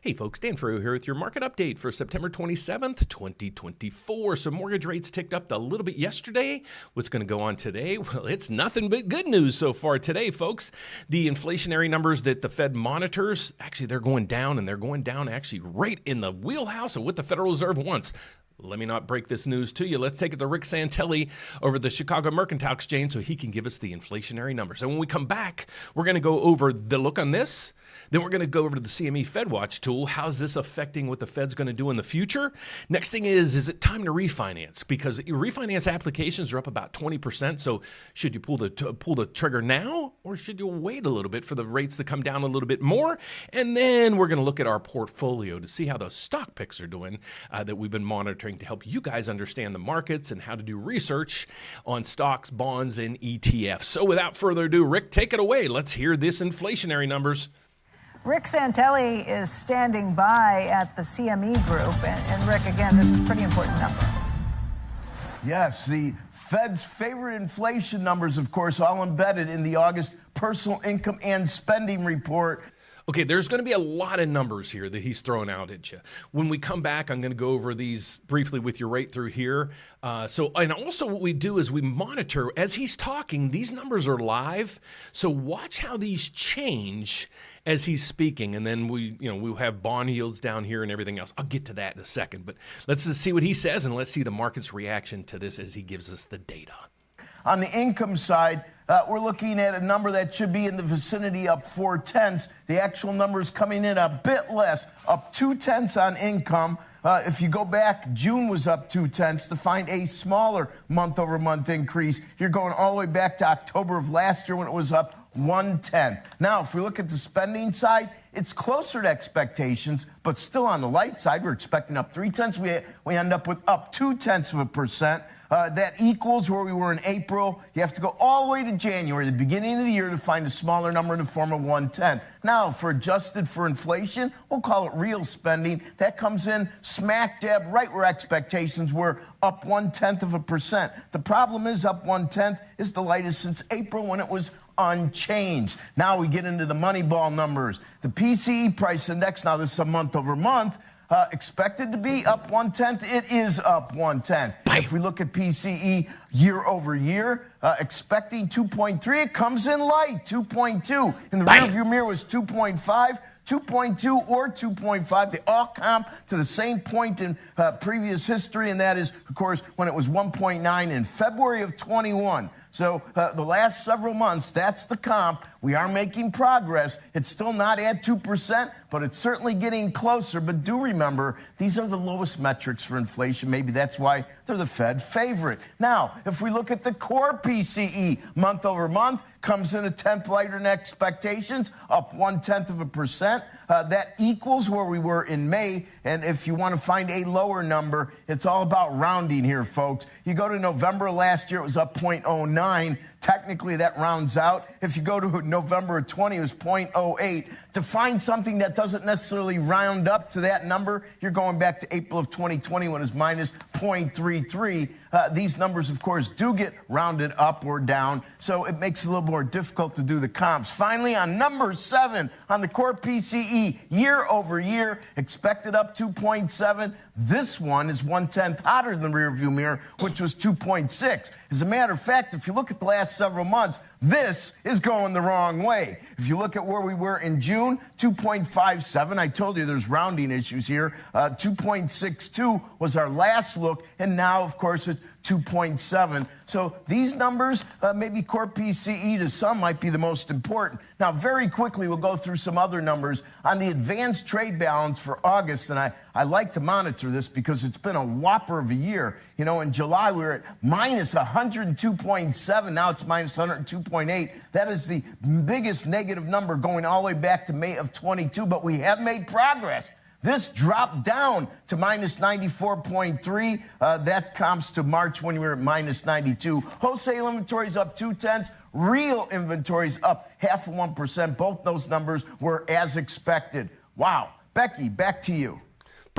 Hey folks, Dan Frio here with your market update for September 27th, 2024. So mortgage rates ticked up a little bit yesterday. What's going to go on today? Well, it's nothing but good news so far today, folks. The inflationary numbers that the Fed monitors, actually they're going down, and they're going down actually right in the wheelhouse of what the Federal Reserve wants. Let me not break this news to you. Let's take it to Rick Santelli over the Chicago Mercantile Exchange so he can give us the inflationary numbers. And when we come back, we're going to go over the look on this. Then we're going to go over to the CME FedWatch tool. How's this affecting what the Fed's going to do in the future? Next thing is it time to refinance? Because refinance applications are up about 20%. So should you pull the trigger now, or should you wait a little bit for the rates to come down a little bit more? And then we're going to look at our portfolio to see how those stock picks are doing that we've been monitoring to help you guys understand the markets and how to do research on stocks, bonds, and ETFs. So without further ado, Rick, take it away. Let's hear this inflationary numbers. Rick Santelli is standing by at the CME Group. And Rick, again, this is a pretty important number. Yes, the Fed's favorite inflation numbers, of course, all embedded in the August personal income and spending report. Okay, there's going to be a lot of numbers here that he's throwing out at you. When we come back, I'm going to go over these briefly with you right through here. And also what we do is we monitor as he's talking. These numbers are live, so watch how these change as he's speaking, and then we'll have bond yields down here and everything else. I'll get to that in a second, but let's just see what he says, and let's see the market's reaction to this as he gives us the data. On the income side, we're looking at a number that should be in the vicinity of 0.4. The actual number is coming in a bit less, up 0.2 on income. If you go back, June was up 0.2 to find a smaller month-over-month increase. You're going all the way back to October of last year when it was up 1.10. Now, if we look at the spending side, it's closer to expectations, but still on the light side. We're expecting up 0.3. We end up with up 0.2%. That equals where we were in April. You have to go all the way to January, the beginning of the year, to find a smaller number in the form of 1.10. Now, for adjusted for inflation, we'll call it real spending. That comes in smack dab right where expectations were, up 0.1%. The problem is up 0.1 is the lightest since April when it was unchanged. Now we get into the Moneyball numbers. The PCE price index, now this is a month over month, expected to be up 0.1. It is up 0.1. If we look at PCE year over year, expecting 2.3, it comes in light, 2.2. In the rearview mirror was 2.5. 2.2 or 2.5, they all comp to the same point in previous history, and that is, of course, when it was 1.9 in February of 21. So the last several months, that's the comp. We are making progress. It's still not at 2%, but it's certainly getting closer. But do remember, these are the lowest metrics for inflation. Maybe that's why they're the Fed favorite. Now, if we look at the core PCE month over month, comes in 1/10 lighter than expectations, up 0.1%. That equals where we were in May. And if you want to find a lower number, it's all about rounding here, folks. You go to November last year, it was up 0.09. Technically, that rounds out. If you go to November of 20, it was 0.08. To find something that doesn't necessarily round up to that number, you're going back to April of 2020 when it was minus 0.33. These numbers, of course, do get rounded up or down, so it makes it a little more difficult to do the comps. Finally, on number 7, on the core PCE, year over year, expected up 2.7. This one is 1/10 hotter than the rearview mirror, which was 2.6. As a matter of fact, if you look at the last several months, this is going the wrong way. If you look at where we were in June, 2.57. I told you there's rounding issues here. 2.62 was our last look, and now, of course, it's 2.7. So these numbers, maybe core PCE to some might be the most important. Now, very quickly, we'll go through some other numbers. On the advanced trade balance for August, and I like to monitor this because it's been a whopper of a year. You know, in July, we were at minus 102.7. Now it's minus 102.8. That is the biggest negative number going all the way back to May of 22, but we have made progress. This dropped down to minus 94.3. That comps to March when we were at minus 92. Wholesale inventories up 0.2. Real inventories up 0.5%. Both those numbers were as expected. Wow. Becky, back to you.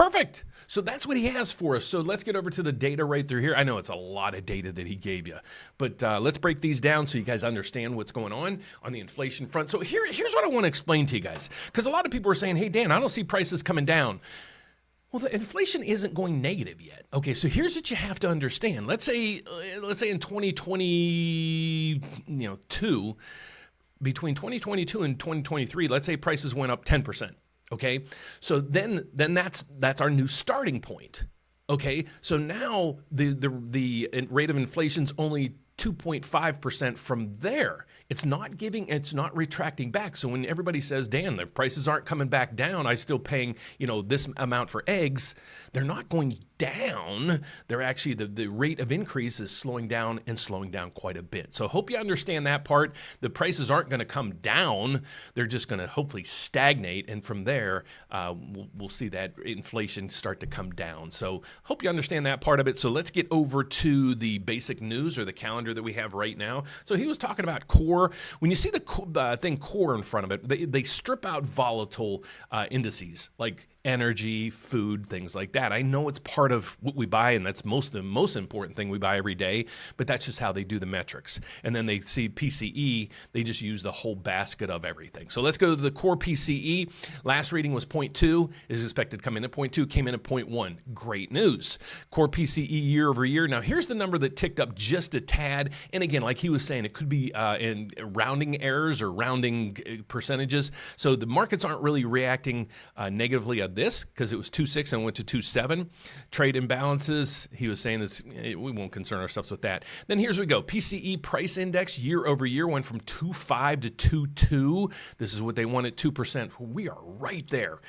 Perfect. So that's what he has for us. So let's get over to the data right through here. I know it's a lot of data that he gave you, but let's break these down so you guys understand what's going on the inflation front. So here's what I want to explain to you guys, because a lot of people are saying, hey, Dan, I don't see prices coming down. Well, the inflation isn't going negative yet. Okay, so here's what you have to understand. Let's say in 2022, between 2022 and 2023, let's say prices went up 10%. Okay, so then that's our new starting point. Okay, so now the rate of inflation's only 2.5% from there. It's not retracting back. So when everybody says, Dan, the prices aren't coming back down, I'm still paying, this amount for eggs, they're not going down. They're actually, the rate of increase is slowing down quite a bit. So hope you understand that part. The prices aren't going to come down. They're just going to hopefully stagnate. And from there, we'll see that inflation start to come down. So hope you understand that part of it. So let's get over to the basic news or the calendar that we have right now. So he was talking about core. When you see the thing core in front of it, they strip out volatile indices like energy, food, things like that. I know it's part of what we buy, and that's the most important thing we buy every day, but that's just how they do the metrics. And then they see PCE, they just use the whole basket of everything. So let's go to the core PCE. Last reading was 0.2, is expected to come in at 0.2, came in at 0.1. Great news. Core PCE year over year. Now here's the number that ticked up just a tad. And again, like he was saying, it could be in rounding errors or rounding percentages. So the markets aren't really reacting negatively of this because it was 2.6 and went to 2.7. Trade imbalances, he was saying we won't concern ourselves with that. Then here's we go. PCE price index year over year went from 2.5 to 2.2. This is what they want at 2%. We are right there.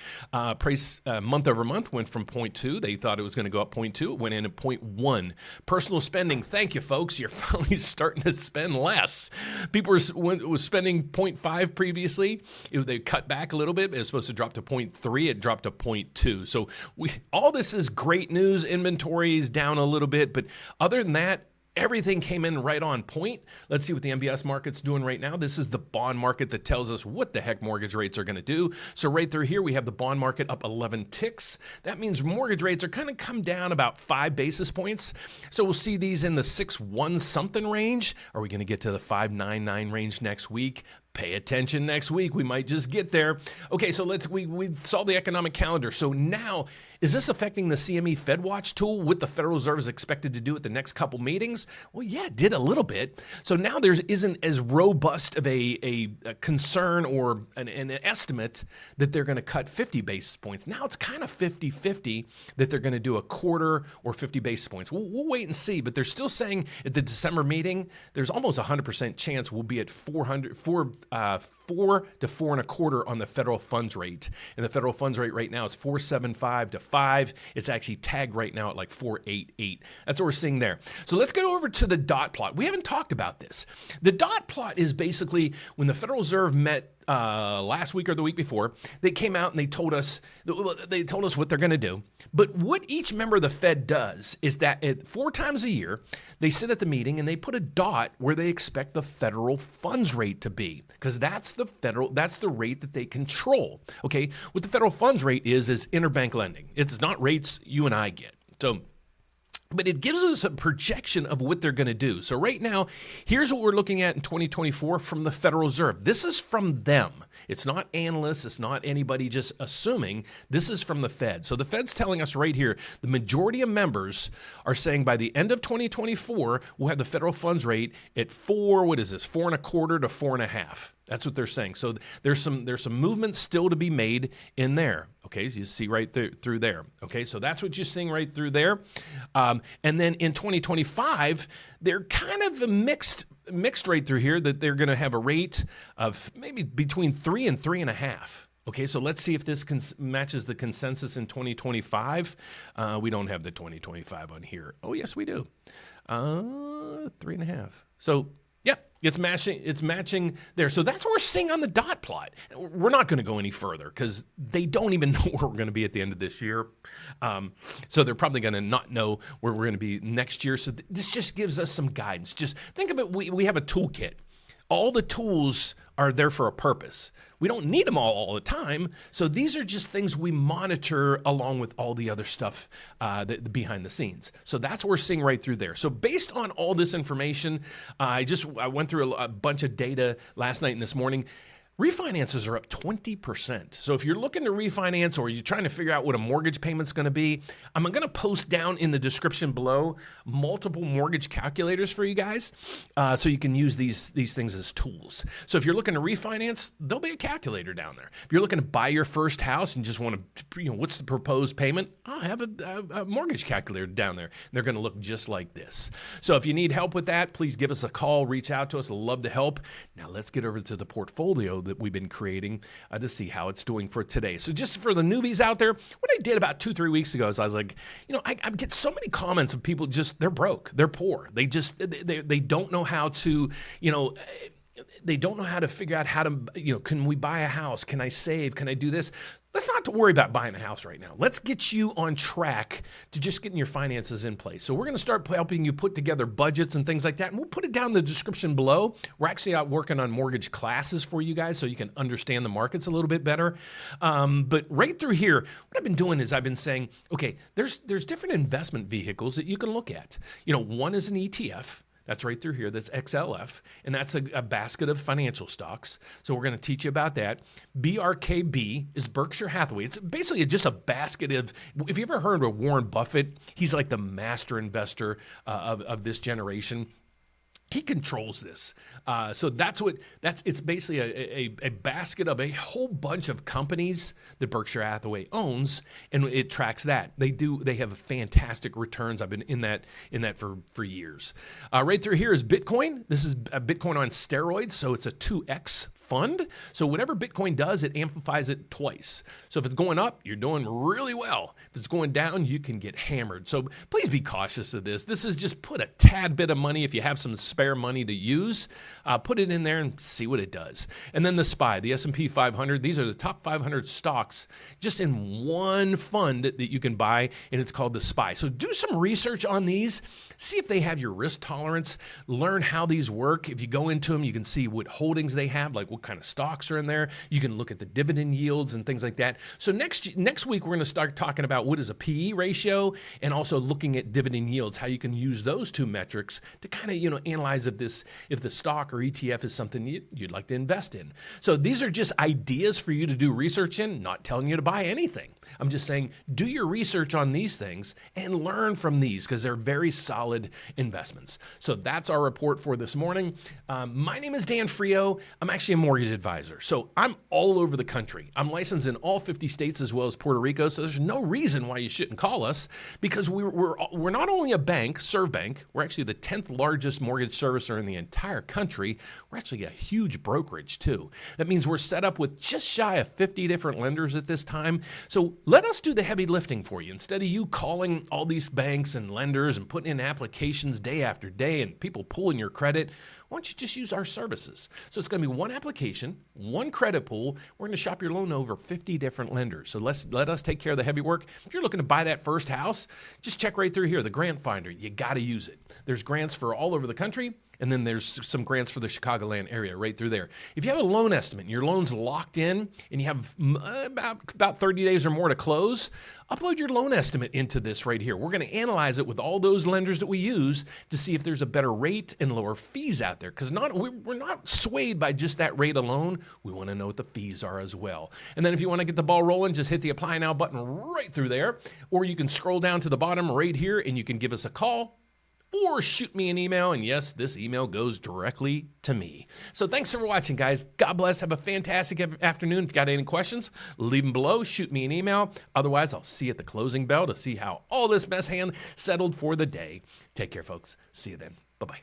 Price month over month went from 0.2. They thought it was going to go up 0.2. It went in at 0.1. Personal spending, thank you, folks. You're finally starting to spend less. People were spending 0.5 previously. They cut back a little bit. It was supposed to drop to 0.3. It dropped to 0.2. So all this is great news. Inventory is down a little bit, but other than that, everything came in right on point. Let's see what the MBS market's doing right now. This is the bond market that tells us what the heck mortgage rates are going to do. So right through here, we have the bond market up 11 ticks. That means mortgage rates are kind of come down about 5 basis points. So we'll see these in the 6.1 something range. Are we going to get to the 5.99 range next week? Pay attention next week. We might just get there. Okay, so we saw the economic calendar. So now, is this affecting the CME FedWatch tool? What the Federal Reserve is expected to do at the next couple meetings? Well, yeah, it did a little bit. So now there isn't as robust of a concern or an estimate that they're going to cut 50 basis points. Now it's kind of 50-50 that they're going to do a quarter or 50 basis points. We'll wait and see, but they're still saying at the December meeting, there's almost 100% chance we'll be at 4 to 4.25 on the federal funds rate. And the federal funds rate right now is 4.75 to 5. It's actually tagged right now at like 4.88. That's what we're seeing there. So let's go over to the dot plot. We haven't talked about this. The dot plot is basically when the Federal Reserve met last week or the week before, they came out and they told us what they're going to do. But what each member of the Fed does is that 4 times a year, they sit at the meeting and they put a dot where they expect the federal funds rate to be, because that's the rate that they control. Okay, what the federal funds rate is interbank lending. It's not rates you and I get. But it gives us a projection of what they're going to do. So right now, here's what we're looking at in 2024 from the Federal Reserve. This is from them. It's not analysts. It's not anybody just assuming. This is from the Fed. So the Fed's telling us right here, the majority of members are saying by the end of 2024, we'll have the federal funds rate at 4.25 to 4.5. That's what they're saying. So there's some movement still to be made in there. Okay, so you see right through there. Okay, so that's what you're seeing right through there. And then in 2025, they're kind of a mixed rate through here that they're going to have a rate of maybe between 3 and 3.5. Okay, so let's see if this matches the consensus in 2025. We don't have the 2025 on here. Oh, yes, we do. 3.5. So yeah, it's matching there. So that's what we're seeing on the dot plot. We're not going to go any further because they don't even know where we're going to be at the end of this year. So they're probably going to not know where we're going to be next year. So this just gives us some guidance. Just think of it, we have a toolkit. all the tools are there for a purpose. We don't need them all the time. So these are just things we monitor along with all the other stuff behind the scenes. So that's what we're seeing right through there. So based on all this information, I went through a bunch of data last night and this morning. Refinances are up 20%. So if you're looking to refinance or you're trying to figure out what a mortgage payment's going to be, I'm going to post down in the description below multiple mortgage calculators for you guys, so you can use these things as tools. So if you're looking to refinance, there'll be a calculator down there. If you're looking to buy your first house and just want to, what's the proposed payment? I have a mortgage calculator down there. They're going to look just like this. So if you need help with that, please give us a call, reach out to us. I'd love to help. Now let's get over to the portfolio that we've been creating to see how it's doing for today. So just for the newbies out there, what I did about 2-3 weeks ago is I was like, I get so many comments of people they're broke, they're poor, they don't know how to, they don't know how to figure out how to, can we buy a house? Can I save? Can I do this? Let's not worry about buying a house right now. Let's get you on track to just getting your finances in place. So we're going to start helping you put together budgets and things like that. And we'll put it down in the description below. We're actually out working on mortgage classes for you guys so you can understand the markets a little bit better. But right through here, what I've been doing is I've been saying, okay, there's different investment vehicles that you can look at. One is an ETF. That's right through here. That's XLF, and that's a basket of financial stocks. So we're going to teach you about that. BRKB is Berkshire Hathaway. It's basically just a basket of, if you ever heard of Warren Buffett, he's like the master investor of this generation. He controls this. So it's basically a basket of a whole bunch of companies that Berkshire Hathaway owns, and it tracks that. They have fantastic returns. I've been in that for years. Right through here is Bitcoin. This is a Bitcoin on steroids, so it's a 2x fund. So whatever Bitcoin does, it amplifies it twice. So if it's going up, you're doing really well. If it's going down, you can get hammered. So please be cautious of this. This is just put a tad bit of money. If you have some spare money to use, put it in there and see what it does. And then the SPY, the S&P 500, these are the top 500 stocks just in one fund that you can buy, and it's called the SPY. So do some research on these. See if they have your risk tolerance. Learn how these work. If you go into them, you can see what holdings they have, like what kind of stocks are in there. You can look at the dividend yields and things like that. So next week, we're going to start talking about what is a PE ratio and also looking at dividend yields, how you can use those two metrics to kind of, analyze if the stock or ETF is something you'd like to invest in. So these are just ideas for you to do research in, not telling you to buy anything. I'm just saying do your research on these things and learn from these because they're very solid investments. So that's our report for this morning. My name is Dan Frio. I'm actually a mortgage advisor. So I'm all over the country. I'm licensed in all 50 states as well as Puerto Rico. So there's no reason why you shouldn't call us because we're not only a bank, Serve Bank, we're actually the 10th largest mortgage servicer in the entire country. We're actually a huge brokerage too. That means we're set up with just shy of 50 different lenders at this time. So let us do the heavy lifting for you. Instead of you calling all these banks and lenders and putting in applications day after day and people pulling your credit, why don't you just use our services? So it's going to be one application, one credit pool. We're going to shop your loan over 50 different lenders. So let us take care of the heavy work. If you're looking to buy that first house, just check right through here, the grant finder. You got to use it. There's grants for all over the country. And then there's some grants for the Chicagoland area right through there. If you have a loan estimate and your loan's locked in and you have about 30 days or more to close, upload your loan estimate into this right here. We're going to analyze it with all those lenders that we use to see if there's a better rate and lower fees out there. Because we're not swayed by just that rate alone. We want to know what the fees are as well. And then if you want to get the ball rolling, just hit the Apply Now button right through there. Or you can scroll down to the bottom right here and you can give us a call. Or shoot me an email, and yes, this email goes directly to me. So thanks for watching, guys. God bless. Have a fantastic afternoon. If you got any questions, leave them below. Shoot me an email. Otherwise, I'll see you at the closing bell to see how all this mess settled for the day. Take care, folks. See you then. Bye-bye.